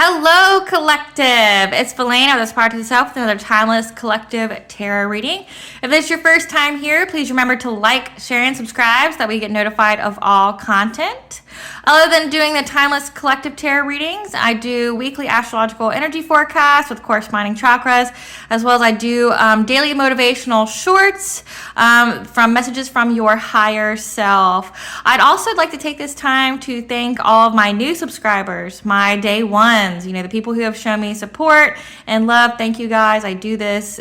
Hello, collective. It's Belane of aspiraltotheself with another timeless collective tarot reading. If this is your first time here, please remember to like, share, and subscribe so that we get notified of all content. Other than doing the timeless collective tarot readings, I do weekly astrological energy forecasts with corresponding chakras, as well as I do daily motivational shorts from messages from your higher self. I'd also like to take this time to thank all of my new subscribers, my day ones, the people who have shown me support and love. Thank you guys. I do this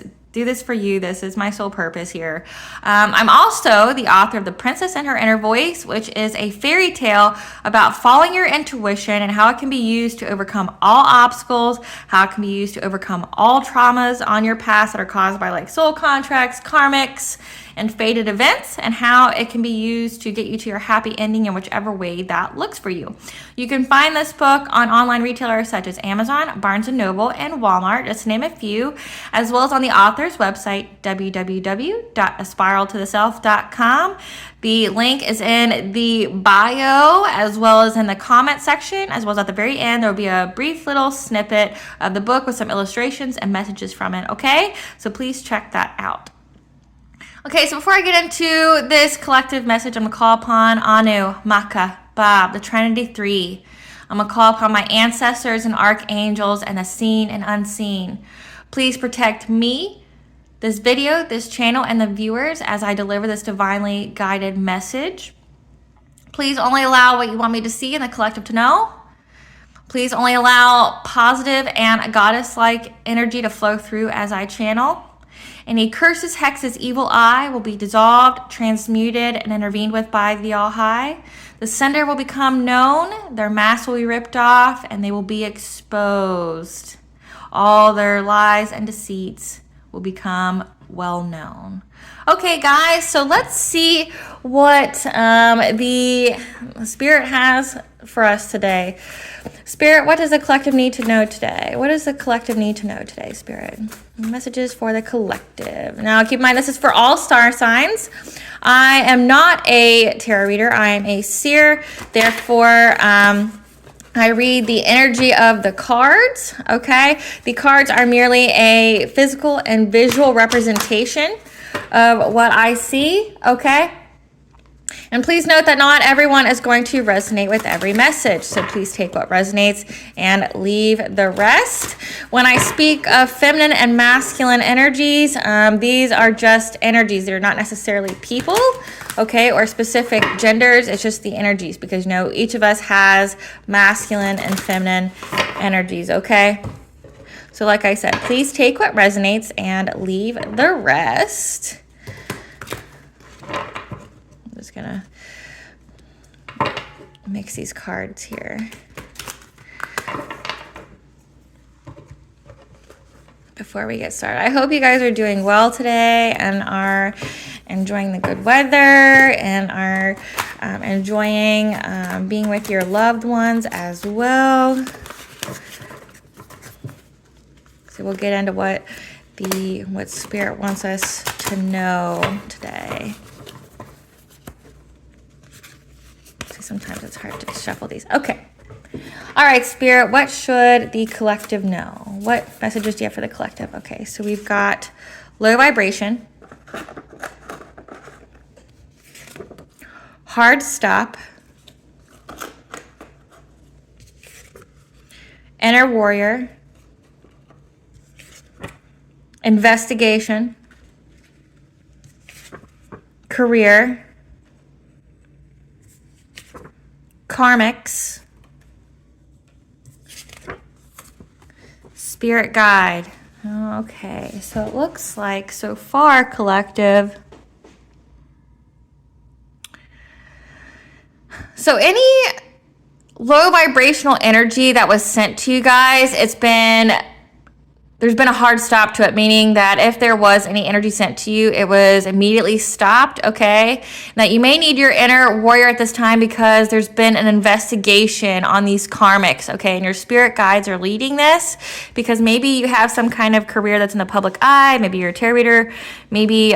for you. This is my sole purpose here. I'm also the author of The Princess and Her Inner Voice, which is a fairy tale about following your intuition and how it can be used to overcome all obstacles, how it can be used to overcome all traumas on your past that are caused by like soul contracts, karmics, and fated events, and how it can be used to get you to your happy ending in whichever way that looks for you. You can find this book on online retailers such as Amazon, Barnes & Noble, and Walmart, just to name a few, as well as on the author's website, www.aspiraltotheself.com. The link is in the bio, as well as in the comment section, as well as at the very end. There will be a brief little snippet of the book with some illustrations and messages from it, okay? So please check that out. Okay, so before I get into this collective message, I'm going to call upon Anu, Maka, Bob, the Trinity Three. I'm going to call upon my ancestors and archangels and the seen and unseen. Please protect me, this video, this channel, and the viewers as I deliver this divinely guided message. Please only allow what you want me to see and the collective to know. Please only allow positive and goddess-like energy to flow through as I channel. Any curses, hexes, evil eye will be dissolved, transmuted, and intervened with by the All-High. The sender will become known, their mask will be ripped off, and they will be exposed. All their lies and deceits will become well known. Okay, guys, so let's see what the Spirit has for us today. Spirit, what does the collective need to know today? What does the collective need to know today, Spirit? Messages for the collective. Now, keep in mind, this is for all star signs. I am not a tarot reader. I am a seer. Therefore, I read the energy of the cards, okay? The cards are merely a physical and visual representation of what I see, okay? And please note that not everyone is going to resonate with every message, so please take what resonates and leave the rest. When I speak of feminine and masculine energies, these are just energies. They're not necessarily people, okay, or specific genders. It's just the energies because, each of us has masculine and feminine energies, okay? So like I said, please take what resonates and leave the rest. Just gonna mix these cards here before we get started. I hope you guys are doing well today and are enjoying the good weather and are enjoying being with your loved ones as well. So we'll get into what Spirit wants us to know today. Sometimes it's hard to shuffle these. Okay. All right, Spirit, what should the collective know? What messages do you have for the collective? Okay, so we've got low vibration, hard stop, inner warrior, investigation, career, karmics, spirit guide. Okay, so it looks like so far, collective. So any low vibrational energy that was sent to you guys, there's been a hard stop to it, meaning that if there was any energy sent to you, it was immediately stopped, okay? Now, you may need your inner warrior at this time because there's been an investigation on these karmics, okay? And your spirit guides are leading this because maybe you have some kind of career that's in the public eye. Maybe you're a tarot reader. Maybe,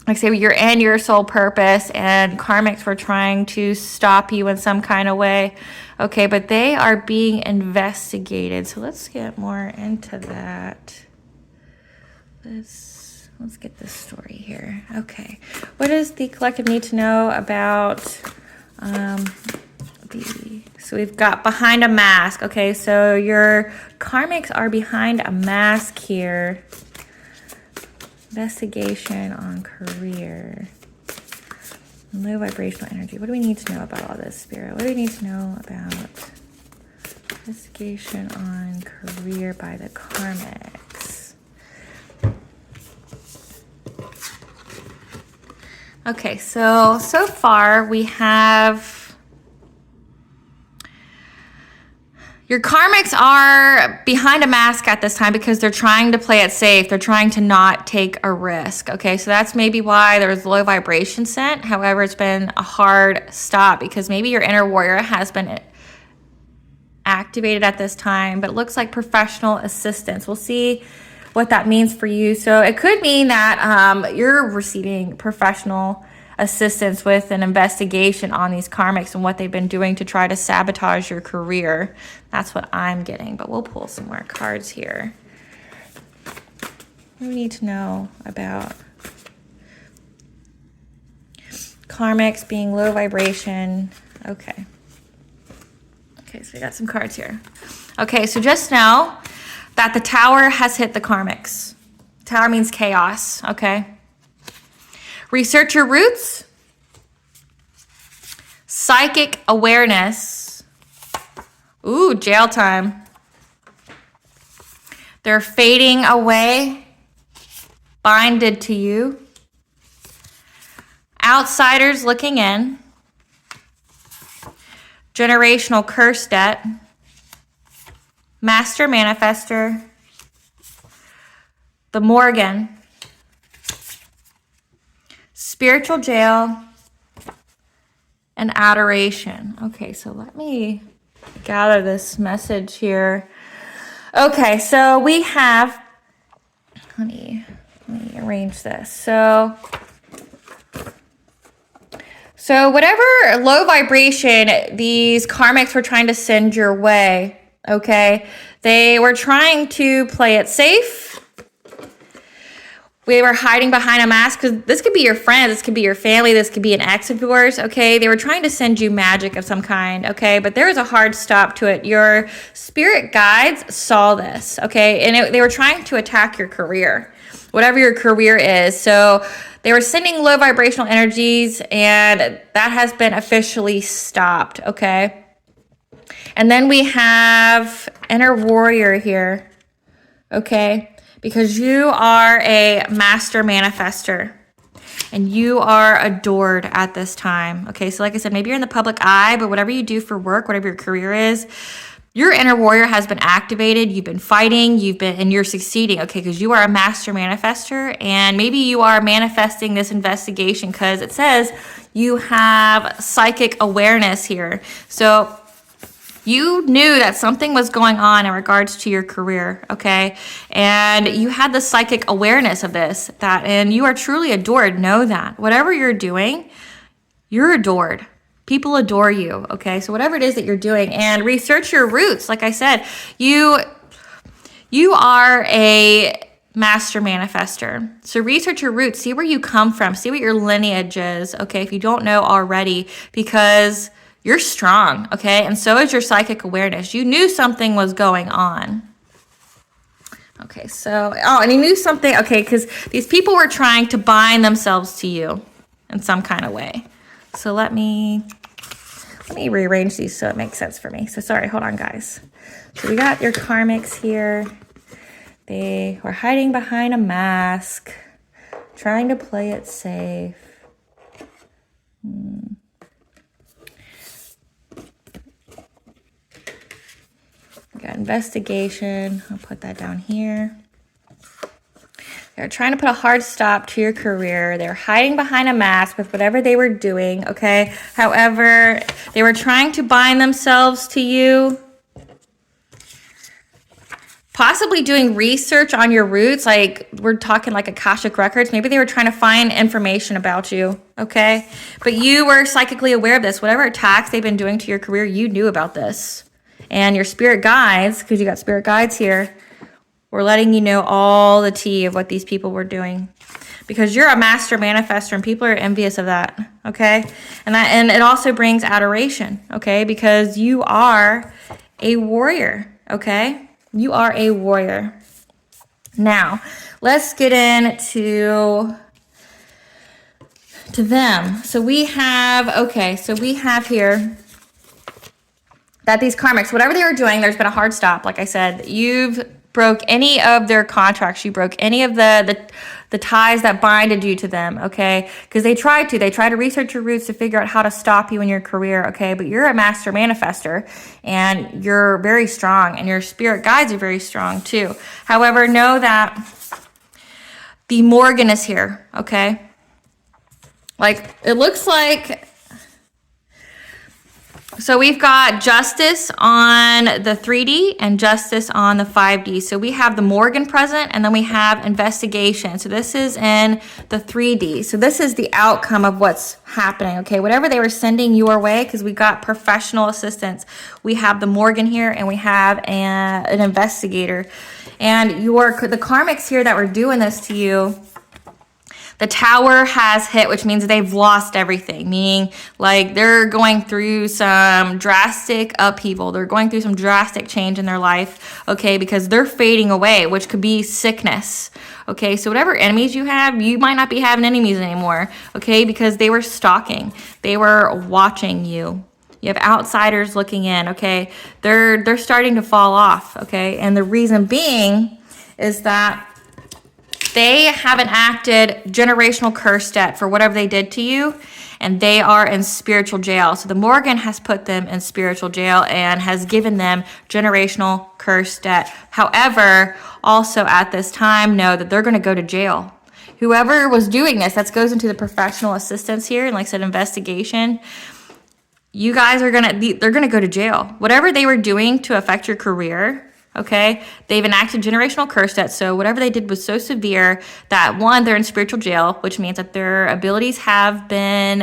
like say you're in your soul purpose and karmics were trying to stop you in some kind of way. Okay, but they are being investigated. So let's get more into that. Let's get this story here. Okay, what does the collective need to know about so we've got behind a mask. Okay, so your karmics are behind a mask here. Investigation on career. Low vibrational energy. What do we need to know about all this, Spirit? What do we need to know about investigation on career by the karmics? Okay, so far we have your karmics are behind a mask at this time because they're trying to play it safe. They're trying to not take a risk. Okay, so that's maybe why there's low vibration sent. However, it's been a hard stop because maybe your inner warrior has been activated at this time, but it looks like professional assistance. We'll see what that means for you. So it could mean that you're receiving professional assistance with an investigation on these karmics and what they've been doing to try to sabotage your career. That's what I'm getting, but we'll pull some more cards here. What do we need to know about karmics being low vibration? Okay, so we got some cards here. Okay, so just know that the tower has hit the karmics. Tower means chaos, okay? Research your roots. Psychic awareness. Ooh, jail time. They're fading away. Binded to you. Outsiders looking in. Generational curse debt. Master manifester. The Morgan. Spiritual jail, and adoration. Okay, so let me gather this message here. Okay, so we have, let me arrange this. So whatever low vibration these karmics were trying to send your way, okay, they were trying to play it safe. We were hiding behind a mask because this could be your friend, this could be your family, this could be an ex of yours, okay? They were trying to send you magic of some kind, okay? But there was a hard stop to it. Your spirit guides saw this, okay? And they were trying to attack your career, whatever your career is. So they were sending low vibrational energies, and that has been officially stopped, okay? And then we have inner warrior here, okay? Because you are a master manifester and you are adored at this time. Okay, so like I said, maybe you're in the public eye, but whatever you do for work, whatever your career is, your inner warrior has been activated. You've been fighting, and you're succeeding, okay, because you are a master manifester, and maybe you are manifesting this investigation because it says you have psychic awareness here. So you knew that something was going on in regards to your career, okay? And you had the psychic awareness of this, and you are truly adored. Know that. Whatever you're doing, you're adored. People adore you, okay? So whatever it is that you're doing, and research your roots. Like I said, you are a master manifester. So research your roots. See where you come from. See what your lineage is, okay? If you don't know already, because you're strong, okay? And so is your psychic awareness. You knew something was going on. Okay, so, and you knew something, okay, because these people were trying to bind themselves to you in some kind of way. So let me rearrange these so it makes sense for me. So sorry, hold on, guys. So we got your karmics here. They were hiding behind a mask, trying to play it safe. Got investigation. I'll put that down here. They're trying to put a hard stop to your career. They're hiding behind a mask with whatever they were doing, okay? However, they were trying to bind themselves to you. possibly doing research on your roots. Like we're talking like Akashic records. Maybe they were trying to find information about you. Okay. But you were psychically aware of this. Whatever attacks they've been doing to your career, you knew about this. And your spirit guides, because you got spirit guides here, were letting you know all the tea of what these people were doing. Because you're a master manifester and people are envious of that. Okay. And it also brings adoration. Okay. Because you are a warrior. Okay. You are a warrior. Now, let's get into them. So we have here that these karmics, whatever they were doing, there's been a hard stop. Like I said, you've broke any of their contracts. You broke any of the ties that binded you to them, okay? Because they tried to research your roots to figure out how to stop you in your career, okay? But you're a master manifester and you're very strong and your spirit guides are very strong too. However, know that the Morgan is here, okay? Like, it looks like, so we've got justice on the 3D and justice on the 5D. So we have the Morgan present and then we have investigation. So this is in the 3D. So this is the outcome of what's happening, okay? Whatever they were sending your way, because we got professional assistance. We have the Morgan here and we have an investigator. And the karmics here that were doing this to you, the tower has hit, which means they've lost everything, meaning like they're going through some drastic upheaval. They're going through some drastic change in their life, okay, because they're fading away, which could be sickness, okay? So whatever enemies you have, you might not be having enemies anymore, okay, because they were stalking. They were watching you. You have outsiders looking in, okay? They're starting to fall off, okay? And the reason being is that they have enacted generational curse debt for whatever they did to you, and they are in spiritual jail. So the Morgan has put them in spiritual jail and has given them generational curse debt. However, also at this time, know that they're going to go to jail. Whoever was doing this, that goes into the professional assistance here, and like I said, investigation. You guys they're going to go to jail. Whatever they were doing to affect your career, okay, they've enacted generational curse debt. So whatever they did was so severe that, one, they're in spiritual jail, which means that their abilities have been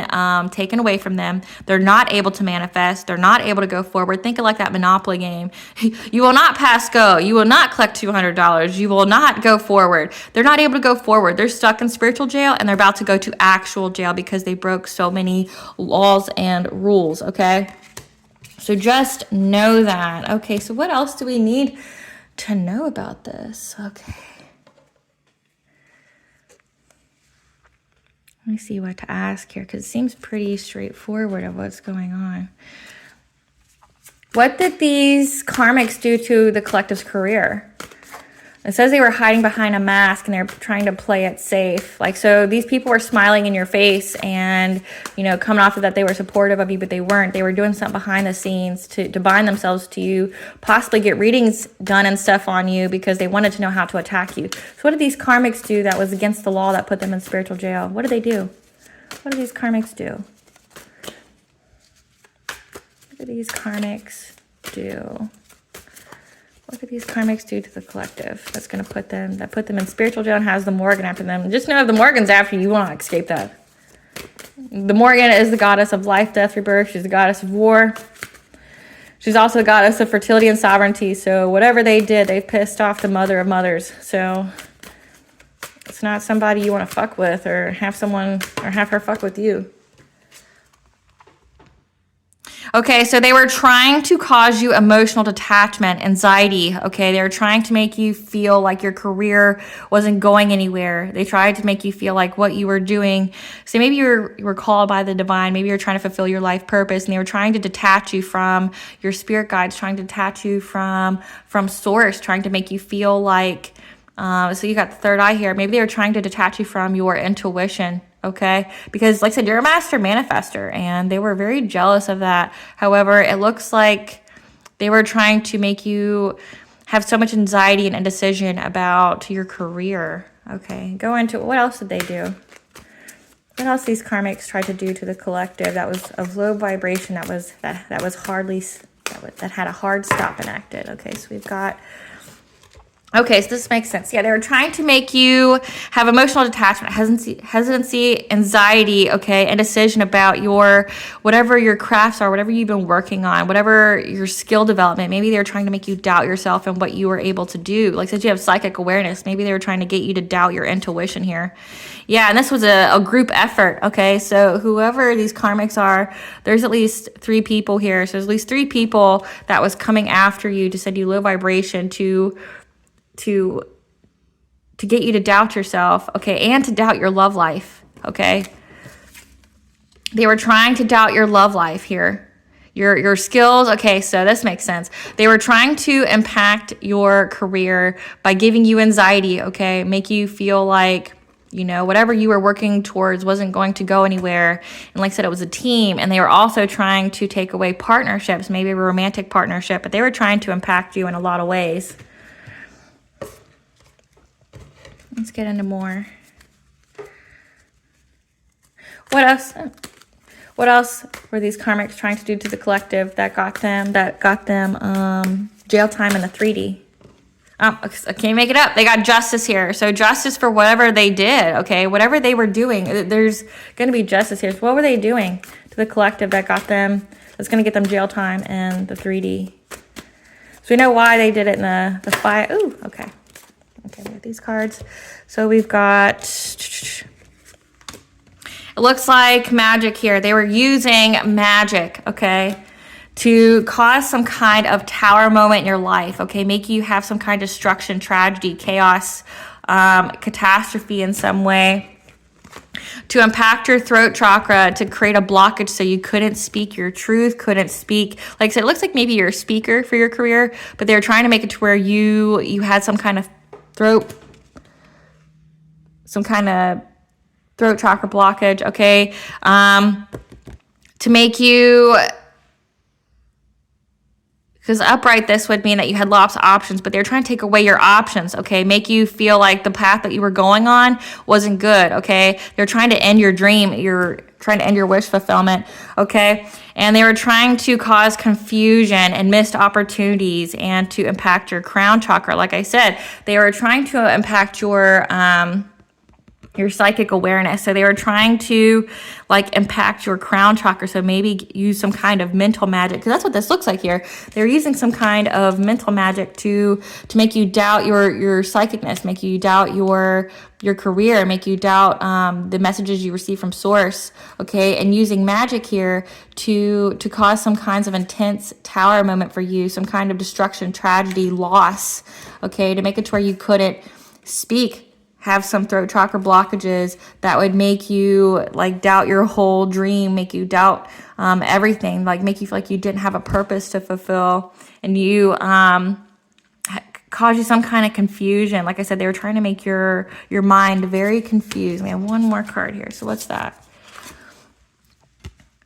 taken away from them. They're not able to manifest. They're not able to go forward. Think of like that Monopoly game. You will not pass go. You will not collect $200. You will not go forward. They're not able to go forward. They're stuck in spiritual jail and they're about to go to actual jail because they broke so many laws and rules, okay? So just know that. Okay, so what else do we need to know about this? Okay. Let me see what to ask here because it seems pretty straightforward of what's going on. What did these karmics do to the collective's career? It says they were hiding behind a mask and they're trying to play it safe. Like, so these people were smiling in your face and, you know, coming off of that they were supportive of you, but they weren't. They were doing something behind the scenes to bind themselves to you, possibly get readings done and stuff on you because they wanted to know how to attack you. So what did these karmics do that was against the law that put them in spiritual jail? What did they do? What did these karmics do? What did these karmics do? What do these karmics do to the collective that's going to put them in spiritual jail and has the Morgan after them? Just know if the Morgan's after you, you will not escape that. The Morgan is the goddess of life, death, rebirth. She's the goddess of war. She's also the goddess of fertility and sovereignty. So whatever they did, they've pissed off the mother of mothers. So it's not somebody you want to fuck with or have her fuck with you. Okay, so they were trying to cause you emotional detachment, anxiety, okay? They were trying to make you feel like your career wasn't going anywhere. They tried to make you feel like what you were doing. So maybe you were called by the divine. Maybe you're trying to fulfill your life purpose, and they were trying to detach you from your spirit guides, trying to detach you from source, trying to make you feel like, so you got the third eye here. Maybe they were trying to detach you from your intuition. Okay, because like I said, you're a master manifester and they were very jealous of that. However, it looks like they were trying to make you have so much anxiety and indecision about your career. Okay, go into what else did they do? What else these karmics tried to do to the collective that was of low vibration, that had a hard stop enacted? Okay, so we've got Okay, so this makes sense. Yeah, they were trying to make you have emotional detachment, hesitancy, anxiety, okay, indecision about whatever your crafts are, whatever you've been working on, whatever your skill development. Maybe they were trying to make you doubt yourself and what you were able to do. Like, since you have psychic awareness, maybe they were trying to get you to doubt your intuition here. Yeah, and this was a group effort, okay? So whoever these karmics are, there's at least 3 people here. So there's at least 3 people that was coming after you to send you low vibration to get you to doubt yourself, okay, and to doubt your love life, okay? They were trying to doubt your love life here. Your skills, okay, so this makes sense. They were trying to impact your career by giving you anxiety, okay, make you feel like, whatever you were working towards wasn't going to go anywhere. And like I said, it was a team. And they were also trying to take away partnerships, maybe a romantic partnership, but they were trying to impact you in a lot of ways. Let's get into more. What else? What else were these karmics trying to do to the collective that got them jail time in the 3D? I can't make it up. They got justice here. So justice for whatever they did, okay? Whatever they were doing, there's going to be justice here. So what were they doing to the collective that's going to get them jail time in the 3D? So we know why they did it in the 5. Ooh, okay. Okay, we have these cards. So we've got, it looks like magic here. They were using magic, okay, to cause some kind of tower moment in your life, okay, make you have some kind of destruction, tragedy, chaos, catastrophe in some way, to impact your throat chakra, to create a blockage so you couldn't speak your truth, couldn't speak. Like I said, it looks like maybe you're a speaker for your career, but they were trying to make it to where you had some kind of throat chakra blockage, okay, to make you, because upright, this would mean that you had lots of options, but they're trying to take away your options, okay, make you feel like the path that you were going on wasn't good, okay, they're trying to end your dream, you're trying to end your wish fulfillment, okay, and they were trying to cause confusion and missed opportunities and to impact your crown chakra. Like I said, they were trying to impact your psychic awareness. So they were trying to impact your crown chakra. So maybe use some kind of mental magic, because that's what this looks like here. They're using some kind of mental magic to make you doubt your psychicness, make you doubt your career, make you doubt the messages you receive from source, okay? And using magic here to cause some kinds of intense tower moment for you, some kind of destruction, tragedy, loss, okay? To make it to where you couldn't speak, have some throat chakra blockages that would make you doubt your whole dream, make you doubt everything, make you feel like you didn't have a purpose to fulfill, and you cause you some kind of confusion. Like I said, they were trying to make your mind very confused. We have one more card here. So what's that?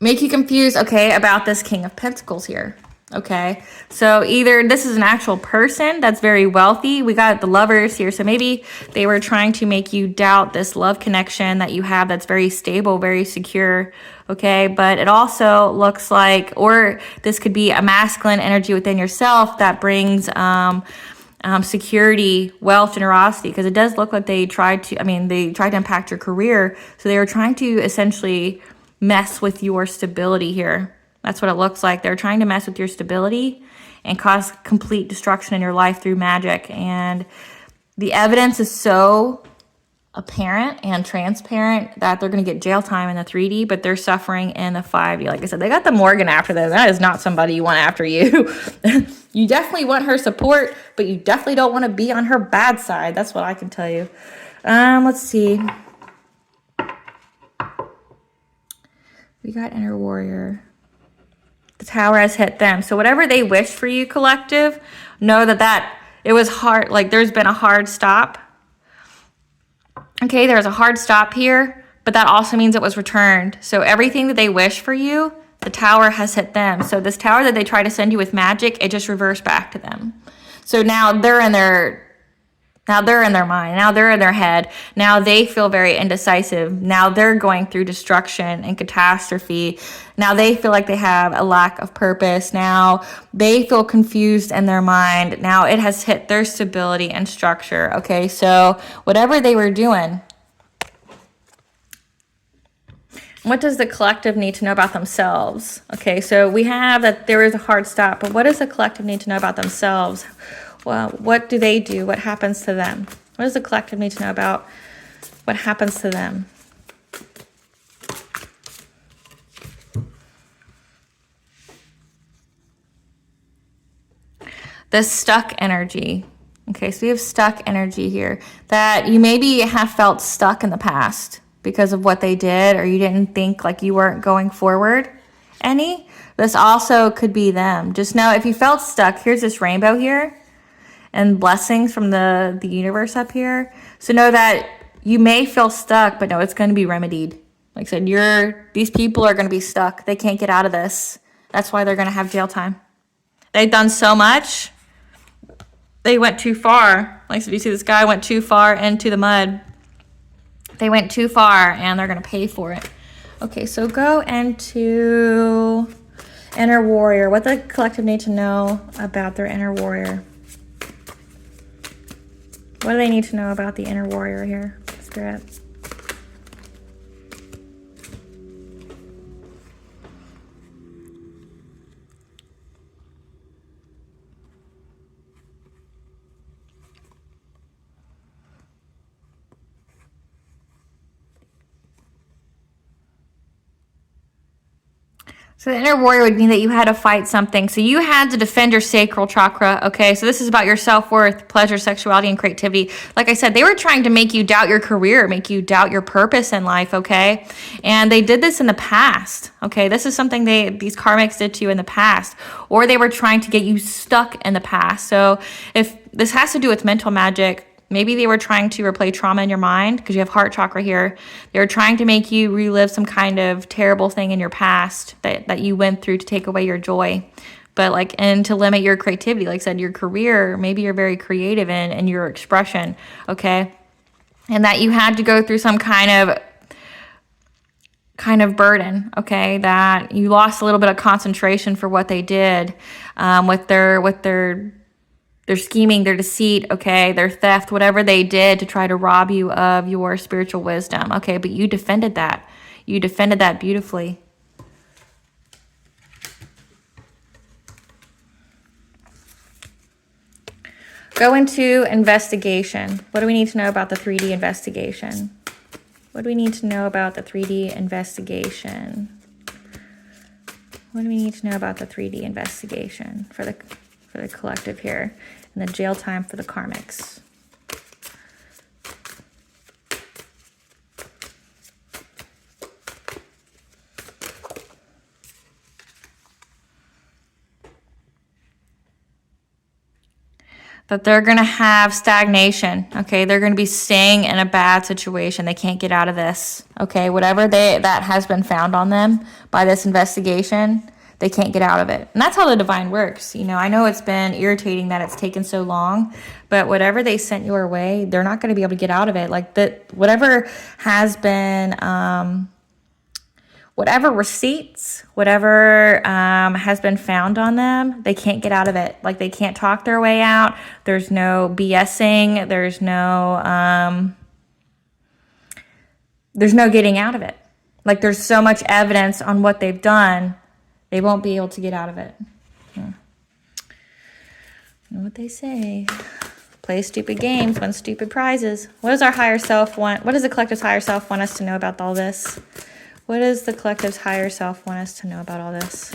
Make you confused, okay, about this King of Pentacles here. Okay, so either this is an actual person that's very wealthy. We got the Lovers here. So maybe they were trying to make you doubt this love connection that you have that's very stable, very secure. Okay, but it also looks like, or this could be a masculine energy within yourself that brings security, wealth, generosity, because it does look like they tried to impact your career. So they were trying to essentially mess with your stability here. That's what it looks like. They're trying to mess with your stability and cause complete destruction in your life through magic. And the evidence is so apparent and transparent that they're going to get jail time in the 3D, but they're suffering in the 5D. Like I said, they got the Morgan after them. That is not somebody you want after you. You definitely want her support, but you definitely don't want to be on her bad side. That's what I can tell you. Let's see. We got Inner Warrior. The Tower has hit them. So whatever they wished for you, collective, know that it was hard. There's been a hard stop. Okay, there's a hard stop here, but that also means it was returned. So everything that they wish for you, the Tower has hit them. So this Tower that they try to send you with magic, it just reversed back to them. So now they're in their Now they're in their mind. Now they're in their head. Now they feel very indecisive. Now they're going through destruction and catastrophe. Now they feel like they have a lack of purpose. Now they feel confused in their mind. Now it has hit their stability and structure. Okay, so whatever they were doing, what does the collective need to know about themselves? Okay, so we have that there is a hard stop, but what does the collective need to know about themselves? Well, what do they do? What happens to them? What does the collective need to know about what happens to them? The stuck energy. Okay, so we have stuck energy here. That you maybe have felt stuck in the past because of what they did, or you didn't think like you weren't going forward any. This also could be them. Just know if you felt stuck, here's this rainbow here and blessings from the universe up here. So know that you may feel stuck, but no, it's going to be remedied. Like I said, these people are going to be stuck. They can't get out of this. That's why they're going to have jail time. They've done so much. They went too far. Like I said, you see this guy went too far into the mud. They went too far and they're going to pay for it. Okay, so go into inner warrior. What the collective need to know about their inner warrior? What do they need to know about the inner warrior here, Spirit? So the inner warrior would mean that you had to fight something. So you had to defend your sacral chakra, okay? So this is about your self-worth, pleasure, sexuality, and creativity. Like I said, they were trying to make you doubt your career, make you doubt your purpose in life, okay? And they did this in the past, okay? This is something these karmics did to you in the past. Or they were trying to get you stuck in the past. So if this has to do with mental magic, maybe they were trying to replay trauma in your mind because you have heart chakra here. They were trying to make you relive some kind of terrible thing in your past that you went through to take away your joy. But and to limit your creativity. Like I said, your career, maybe you're very creative in your expression, okay? And that you had to go through some kind of burden, okay? That you lost a little bit of concentration for what they did with their scheming, their deceit, okay, their theft, whatever they did to try to rob you of your spiritual wisdom, okay? But you defended that. You defended that beautifully. Go into investigation. What do we need to know about the 3D investigation? What do we need to know about the 3D investigation? What do we need to know about the 3D investigation for the collective here, and the jail time for the karmics? That they're going to have stagnation, okay? They're going to be staying in a bad situation. They can't get out of this, okay? Whatever that has been found on them by this investigation, they can't get out of it. And that's how the divine works. I know it's been irritating that it's taken so long, but whatever they sent your way, they're not going to be able to get out of it. Whatever has been, whatever receipts, whatever has been found on them, they can't get out of it. They can't talk their way out. There's no BSing. There's no getting out of it. There's so much evidence on what they've done. They won't be able to get out of it. You know what they say. Play stupid games, win stupid prizes. What does our higher self want? What does the collective's higher self want us to know about all this? What does the collective's higher self want us to know about all this?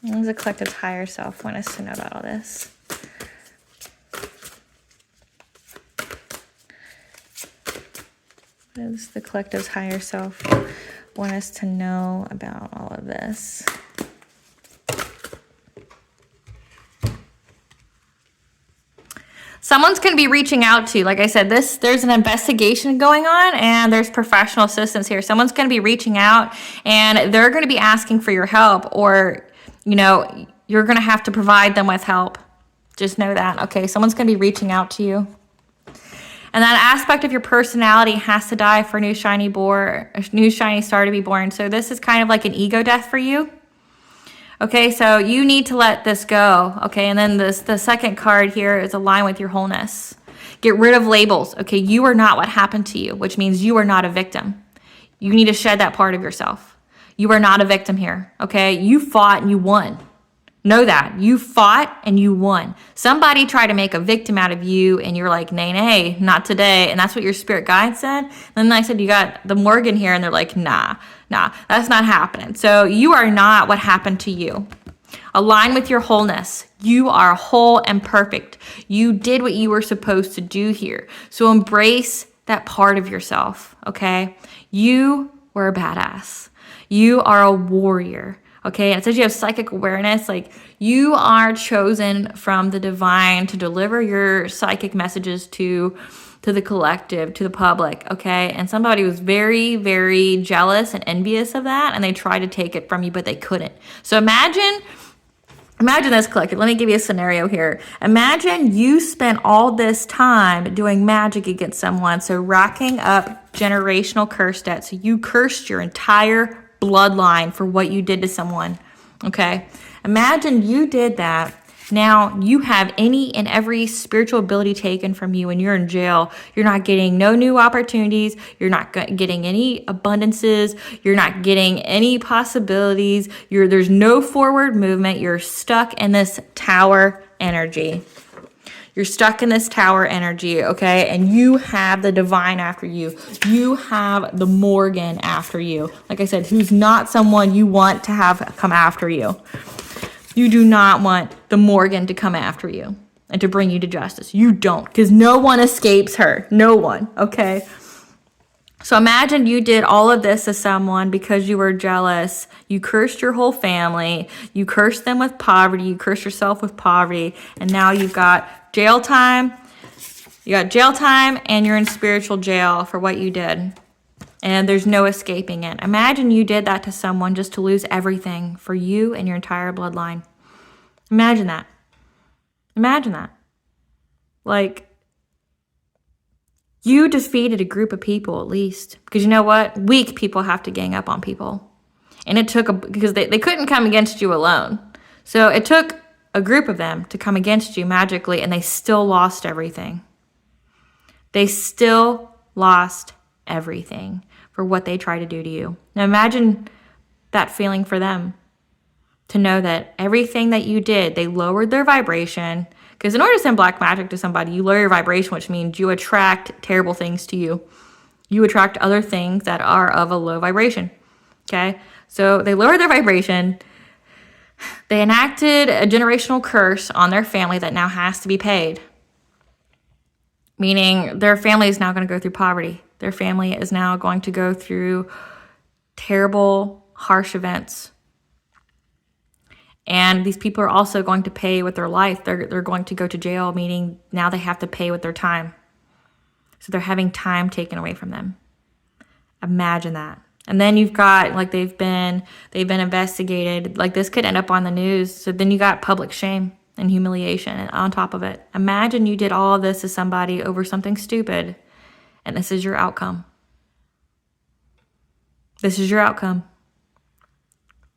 What does the collective's higher self want us to know about all this? What does the collective's higher self want us to know about all of this? Someone's going to be reaching out to you. Like I said, there's an investigation going on and there's professional assistance here. Someone's going to be reaching out and they're going to be asking for your help, or, you're going to have to provide them with help. Just know that, okay? Someone's going to be reaching out to you. And that aspect of your personality has to die for a new shiny star to be born. So this is kind of like an ego death for you. Okay, so you need to let this go. Okay, and then the second card here is align with your wholeness. Get rid of labels. Okay, you are not what happened to you, which means you are not a victim. You need to shed that part of yourself. You are not a victim here. Okay, you fought and you won. Know that. You fought and you won. Somebody tried to make a victim out of you and you're like, nay, nay, not today. And that's what your spirit guide said. And then I said, you got the Morgan here, and they're like, nah, that's not happening. So you are not what happened to you. Align with your wholeness. You are whole and perfect. You did what you were supposed to do here. So embrace that part of yourself, okay? You were a badass. You are a warrior. Okay, and it says you have psychic awareness, like you are chosen from the divine to deliver your psychic messages to the collective, to the public, okay? And somebody was very, very jealous and envious of that, and they tried to take it from you, but they couldn't. So imagine this, collective. Let me give you a scenario here. Imagine you spent all this time doing magic against someone, so racking up generational curse debt. So you cursed your entire bloodline for what you did to someone, okay? Imagine you did that. Now you have any and every spiritual ability taken from you and you're in jail. You're not getting no new opportunities. You're not getting any abundances. You're not getting any possibilities. There's no forward movement. You're stuck in this tower energy. You're stuck in this tower energy, okay? And you have the divine after you. You have the Morgan after you. Like I said, who's not someone you want to have come after you. You do not want the Morgan to come after you and to bring you to justice. You don't, because no one escapes her. No one, okay? So imagine you did all of this to someone because you were jealous. You cursed your whole family. You cursed them with poverty. You cursed yourself with poverty. And now you've got jail time. You got jail time and you're in spiritual jail for what you did. And there's no escaping it. Imagine you did that to someone just to lose everything for you and your entire bloodline. Imagine that. Imagine that. Like, you defeated a group of people at least. Because you know what? Weak people have to gang up on people. And it took because they couldn't come against you alone. So it took a group of them to come against you magically, and they still lost everything. They still lost everything for what they tried to do to you. Now imagine that feeling for them. To know that everything that you did, they lowered their vibration. Because in order to send black magic to somebody, you lower your vibration, which means you attract terrible things to you. You attract other things that are of a low vibration. Okay? So they lowered their vibration. They enacted a generational curse on their family that now has to be paid. Meaning their family is now going to go through poverty. Their family is now going to go through terrible, harsh events. And these people are also going to pay with their life. They're going to go to jail, meaning now they have to pay with their time. So they're having time taken away from them. Imagine that. And then you've got, like, they've been investigated. Like, this could end up on the news. So then you got public shame and humiliation on top of it. Imagine you did all of this to somebody over something stupid, and this is your outcome. This is your outcome.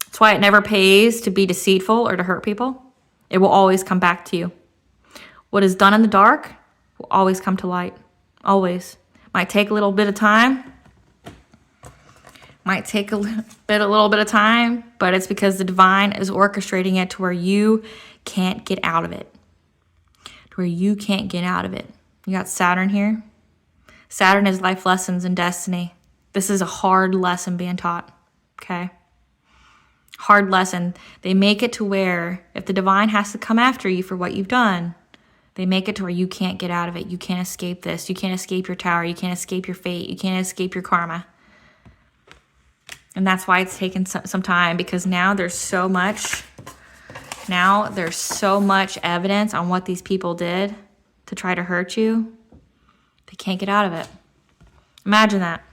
That's why it never pays to be deceitful or to hurt people. It will always come back to you. What is done in the dark will always come to light. Always. Might take a little bit of time. Might take a little bit of time, but it's because the divine is orchestrating it to where you can't get out of it. To where you can't get out of it. You got Saturn here. Saturn is life lessons and destiny. This is a hard lesson being taught. Okay? Hard lesson. They make it to where if the divine has to come after you for what you've done, they make it to where you can't get out of it. You can't escape this. You can't escape your tower. You can't escape your fate. You can't escape your karma. And that's why it's taken some time, because now there's so much evidence on what these people did to try to hurt you. They can't get out of it. Imagine that.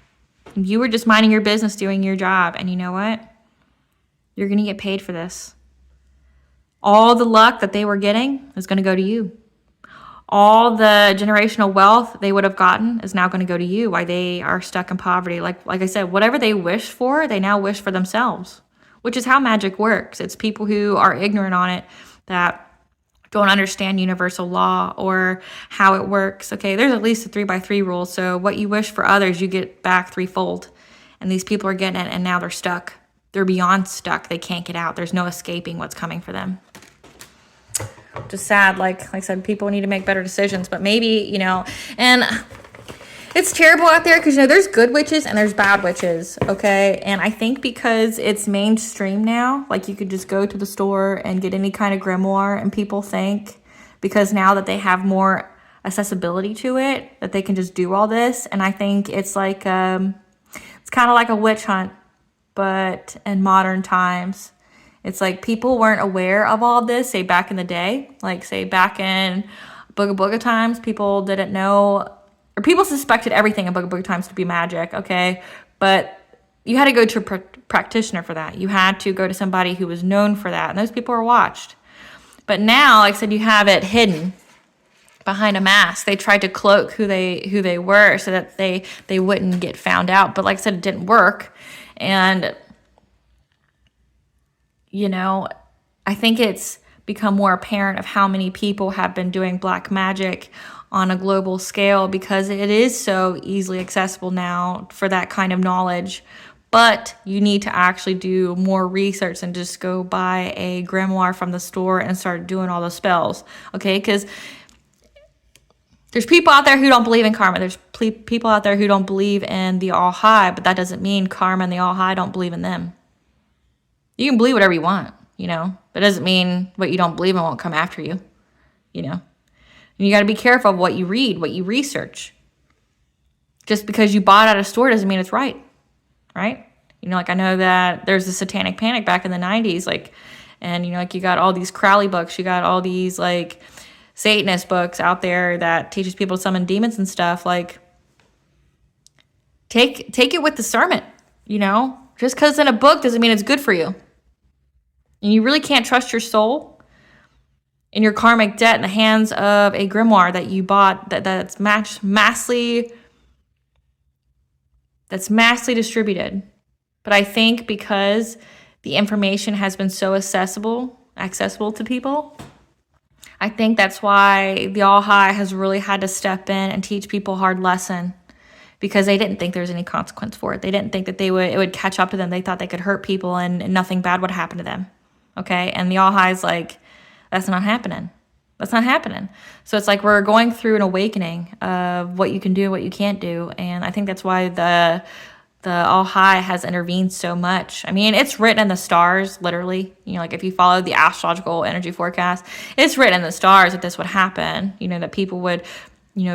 You were just minding your business, doing your job, and you know what? You're going to get paid for this. All the luck that they were getting is going to go to you. All the generational wealth they would have gotten is now going to go to you while they are stuck in poverty. Like I said, whatever they wish for, they now wish for themselves, which is how magic works. It's people who are ignorant on it that don't understand universal law or how it works. Okay, there's at least a 3x3 rule. So what you wish for others, you get back threefold. And these people are getting it, and now they're stuck. They're beyond stuck. They can't get out. There's no escaping what's coming for them. Just sad. Like I said, people need to make better decisions, but maybe, and it's terrible out there because, there's good witches and there's bad witches, okay? And I think because it's mainstream now, like you could just go to the store and get any kind of grimoire, and people think because now that they have more accessibility to it, that they can just do all this. And I think it's like, it's kind of like a witch hunt, but in modern times. It's like people weren't aware of all of this, say back in the day, like say back in Booga Booga times, people didn't know, or people suspected everything in Booga Booga times to be magic, okay? But you had to go to a practitioner for that. You had to go to somebody who was known for that, and those people were watched. But now, like I said, you have it hidden behind a mask. They tried to cloak who they were so that they wouldn't get found out. But like I said, it didn't work. And I think it's become more apparent of how many people have been doing black magic on a global scale because it is so easily accessible now for that kind of knowledge. But you need to actually do more research and just go buy a grimoire from the store and start doing all the spells, okay? Because there's people out there who don't believe in karma. There's people out there who don't believe in the All High, but that doesn't mean karma and the All High don't believe in them. You can believe whatever you want, but it doesn't mean what you don't believe in won't come after you, And you got to be careful of what you read, what you research. Just because you bought at a store doesn't mean it's right? Like I know that there's the satanic panic back in the 90s, and you got all these Crowley books, you got all these Satanist books out there that teaches people to summon demons and stuff. Take it with discernment, Just because in a book doesn't mean it's good for you. And you really can't trust your soul and your karmic debt in the hands of a grimoire that you bought that's massively distributed. But I think because the information has been so accessible to people, I think that's why the All High has really had to step in and teach people a hard lesson. Because they didn't think there was any consequence for it. They didn't think that it would catch up to them. They thought they could hurt people and nothing bad would happen to them. Okay? And the All High's like, that's not happening. That's not happening. So it's like we're going through an awakening of what you can do, what you can't do. And I think that's why the All High has intervened so much. I mean, it's written in the stars, literally. If you follow the astrological energy forecast, it's written in the stars that this would happen. That people would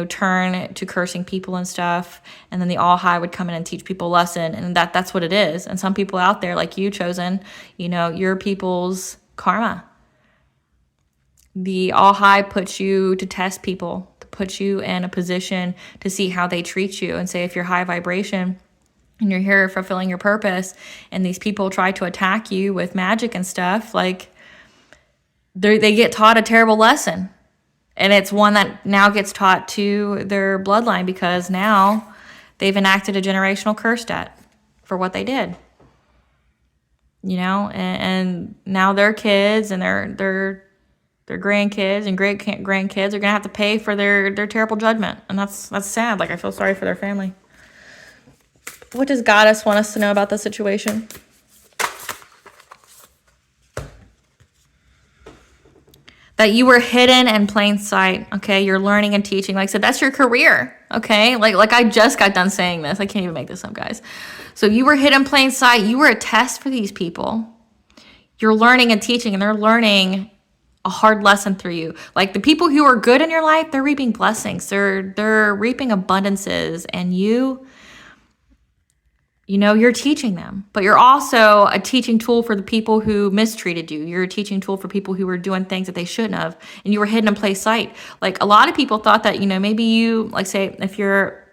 turn to cursing people and stuff, and then the All High would come in and teach people a lesson, and that's what it is. And some people out there, like you, Chosen, your people's karma. The All High puts you to test people, to put you in a position to see how they treat you, and say if you're high vibration and you're here fulfilling your purpose, and these people try to attack you with magic and stuff, they get taught a terrible lesson. And it's one that now gets taught to their bloodline because now they've enacted a generational curse debt for what they did. And now their kids and their grandkids and great grandkids are gonna have to pay for their terrible judgment, and that's sad. I feel sorry for their family. What does Goddess want us to know about this situation? That you were hidden in plain sight, okay? You're learning and teaching. Like I said, that's your career, okay? Like I just got done saying this. I can't even make this up, guys. So you were hidden in plain sight. You were a test for these people. You're learning and teaching, and they're learning a hard lesson through you. The people who are good in your life, they're reaping blessings. They're reaping abundances, and you're teaching them, but you're also a teaching tool for the people who mistreated you. You're a teaching tool for people who were doing things that they shouldn't have, and you were hidden in plain sight. A lot of people thought that, maybe you, say, if you're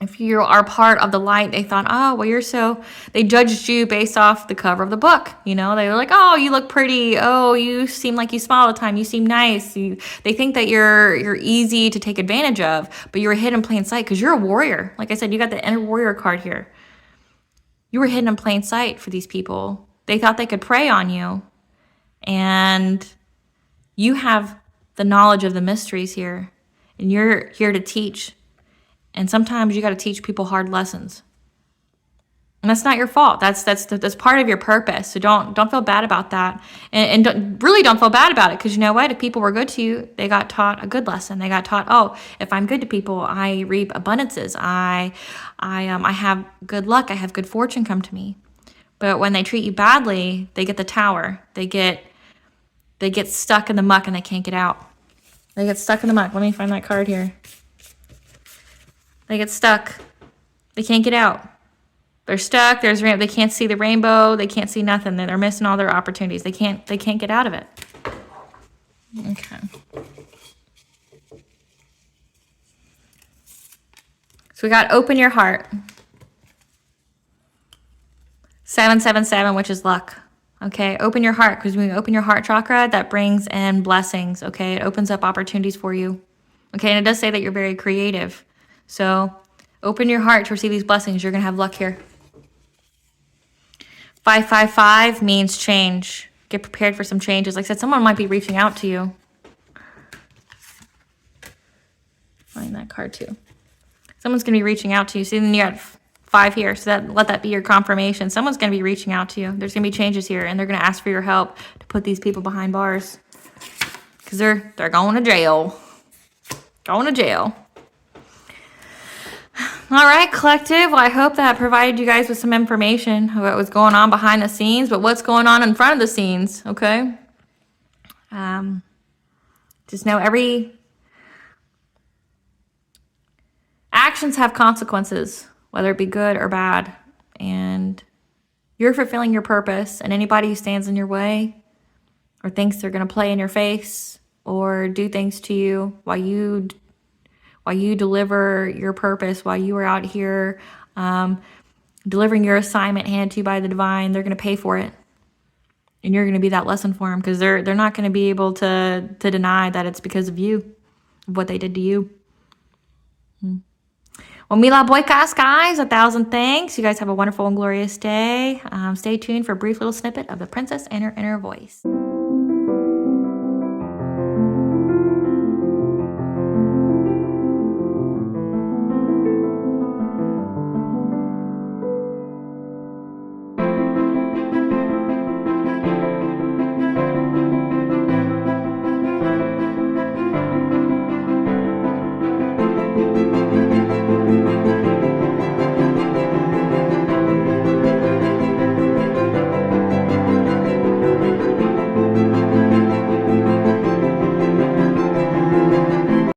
If you are part of the light, they thought, oh, well, they judged you based off the cover of the book. You know, they were like, oh, you look pretty. Oh, you seem like you smile all the time. You seem nice. They think that you're easy to take advantage of, but you're hidden in plain sight because you're a warrior. Like I said, you got the inner warrior card here. You were hidden in plain sight for these people. They thought they could prey on you. And you have the knowledge of the mysteries here. And you're here to teach. And sometimes you got to teach people hard lessons. And that's not your fault. That's part of your purpose. So don't feel bad about that. And don't feel bad about it, because you know what? If people were good to you, they got taught a good lesson. They got taught, oh, if I'm good to people, I reap abundances. I have good luck. I have good fortune come to me. But when they treat you badly, they get the tower. They get stuck in the muck and they can't get out. They get stuck in the muck. Let me find that card here. They get stuck. They can't get out. They're stuck. They can't see the rainbow. They can't see nothing. They're missing all their opportunities. They can't get out of it. Okay. So we got open your heart. 777, which is luck. Okay, open your heart, because when you open your heart chakra, that brings in blessings. Okay, it opens up opportunities for you. Okay, and it does say that you're very creative. So open your heart to receive these blessings. You're going to have luck here. 555 means change. Get prepared for some changes. Like I said, someone might be reaching out to you. Find that card too. Someone's going to be reaching out to you. See, then you got 5 here. So let that be your confirmation. Someone's going to be reaching out to you. There's going to be changes here, and they're going to ask for your help to put these people behind bars. Because they're going to jail. Going to jail. All right, collective. Well, I hope that provided you guys with some information about what was going on behind the scenes, but what's going on in front of the scenes, okay? Just know every actions have consequences, whether it be good or bad, and you're fulfilling your purpose, and anybody who stands in your way or thinks they're going to play in your face or do things to you while you deliver your purpose, while you are out here delivering your assignment handed to you by the divine, they're going to pay for it. And you're going to be that lesson for them, because they're not going to be able to deny that it's because of you, of what they did to you. Well, Mila Boykas, guys, 1,000 thanks. You guys have a wonderful and glorious day. Stay tuned for a brief little snippet of the princess and her inner voice.